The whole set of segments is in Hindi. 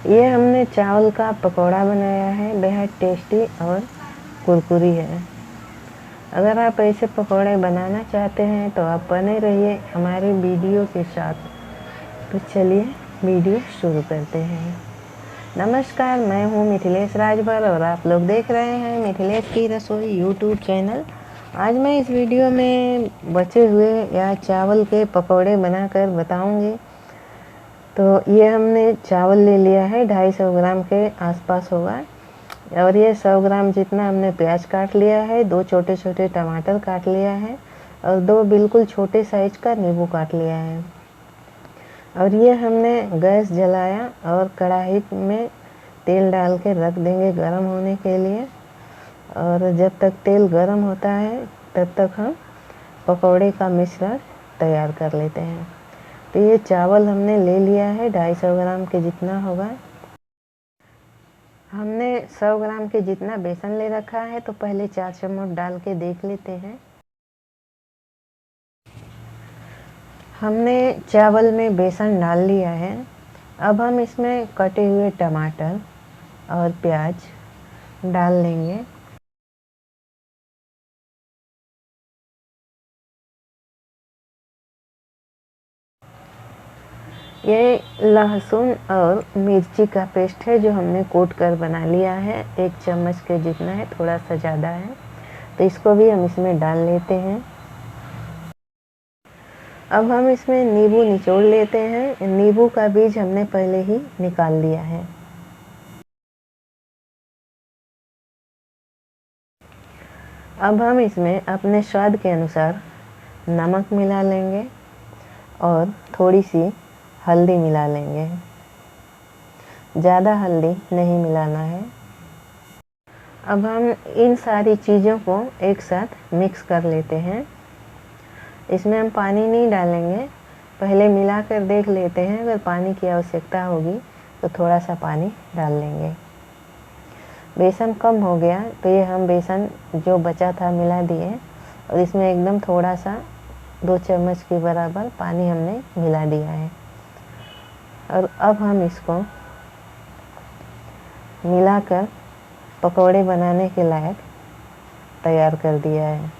ये हमने चावल का पकौड़ा बनाया है, बेहद टेस्टी और कुरकुरी है। अगर आप ऐसे पकौड़े बनाना चाहते हैं तो आप बने रहिए हमारे वीडियो के साथ। तो चलिए वीडियो शुरू करते हैं। नमस्कार, मैं हूँ मिथिलेश राजभर और आप लोग देख रहे हैं मिथिलेश की रसोई यूट्यूब चैनल। आज मैं इस वीडियो में बचे हुए या चावल के पकौड़े बनाकर बताऊंगी। तो ये हमने चावल ले लिया है, 250 ग्राम के आसपास होगा। और ये 100 ग्राम जितना हमने प्याज काट लिया है, 2 छोटे छोटे टमाटर काट लिया है और 2 बिल्कुल छोटे साइज का नींबू काट लिया है। और ये हमने गैस जलाया और कढ़ाई में तेल डाल के रख देंगे गरम होने के लिए। और जब तक तेल गरम होता है तब तक हम पकौड़े का मिश्रण तैयार कर लेते हैं। तो ये चावल हमने ले लिया है, 250 ग्राम के जितना होगा। हमने 100 ग्राम के जितना बेसन ले रखा है, तो पहले 4 चम्मच डाल के देख लेते हैं। हमने चावल में बेसन डाल लिया है। अब हम इसमें कटे हुए टमाटर और प्याज डाल लेंगे। ये लहसुन और मिर्ची का पेस्ट है जो हमने कूट कर बना लिया है, 1 चम्मच के जितना है, थोड़ा सा ज़्यादा है। तो इसको भी हम इसमें डाल लेते हैं। अब हम इसमें नींबू निचोड़ लेते हैं। नींबू का बीज हमने पहले ही निकाल लिया है। अब हम इसमें अपने स्वाद के अनुसार नमक मिला लेंगे और थोड़ी सी हल्दी मिला लेंगे। ज़्यादा हल्दी नहीं मिलाना है। अब हम इन सारी चीज़ों को एक साथ मिक्स कर लेते हैं। इसमें हम पानी नहीं डालेंगे, पहले मिलाकर देख लेते हैं। अगर पानी की आवश्यकता होगी तो थोड़ा सा पानी डाल लेंगे। बेसन कम हो गया तो ये हम बेसन जो बचा था मिला दिए और इसमें एकदम थोड़ा सा 2 चम्मच के बराबर पानी हमने मिला दिया है। और अब हम इसको मिलाकर पकौड़े बनाने के लायक तैयार कर दिया है।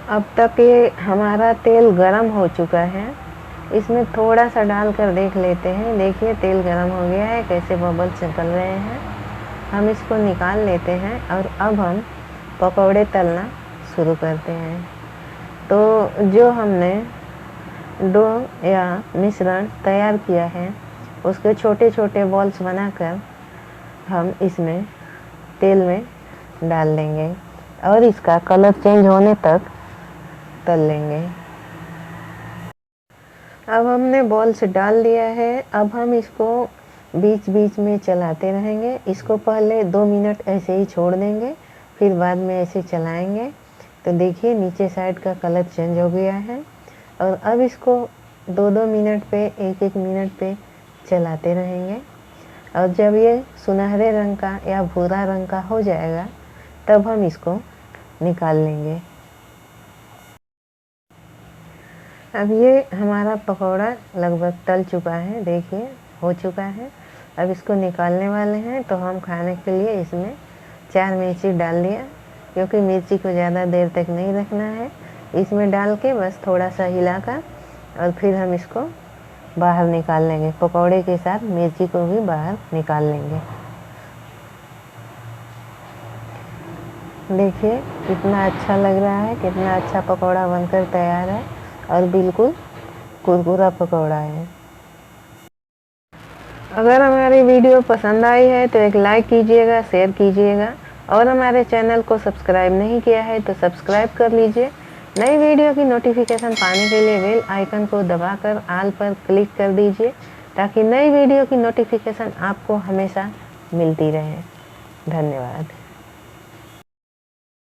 अब तक ये हमारा तेल गरम हो चुका है। इसमें थोड़ा सा डाल कर देख लेते हैं। देखिए तेल गरम हो गया है, कैसे बबल्स निकल रहे हैं। हम इसको निकाल लेते हैं और अब हम पकौड़े तलना शुरू करते हैं। तो जो हमने डो या मिश्रण तैयार किया है उसके छोटे छोटे बॉल्स बनाकर हम इसमें तेल में डाल देंगे और इसका कलर चेंज होने तक तल लेंगे। अब हमने बॉल्स डाल दिया है। अब हम इसको बीच बीच में चलाते रहेंगे। इसको पहले 2 मिनट ऐसे ही छोड़ देंगे, फिर बाद में ऐसे चलाएंगे। तो देखिए नीचे साइड का कलर चेंज हो गया है। और अब इसको 2-2 मिनट पे, 1-1 मिनट पे चलाते रहेंगे। और जब ये सुनहरे रंग का या भूरा रंग का हो जाएगा तब हम इसको निकाल लेंगे। अब ये हमारा पकौड़ा लगभग तल चुका है, देखिए हो चुका है। अब इसको निकालने वाले हैं। तो हम खाने के लिए इसमें 4 मिर्ची डाल दिया, क्योंकि मिर्ची को ज़्यादा देर तक नहीं रखना है। इसमें डाल के बस थोड़ा सा हिलाकर और फिर हम इसको बाहर निकाल लेंगे। पकौड़े के साथ मिर्ची को भी बाहर निकाल लेंगे। देखिए कितना अच्छा लग रहा है, कितना अच्छा पकौड़ा बनकर तैयार है और बिल्कुल कुरकुरा पकौड़ा है। अगर हमारी वीडियो पसंद आई है तो एक लाइक कीजिएगा, शेयर कीजिएगा और हमारे चैनल को सब्सक्राइब नहीं किया है तो सब्सक्राइब कर लीजिए। नई वीडियो की नोटिफिकेशन पाने के लिए बेल आइकन को दबाकर ऑल पर क्लिक कर दीजिए, ताकि नई वीडियो की नोटिफिकेशन आपको हमेशा मिलती रहे। धन्यवाद।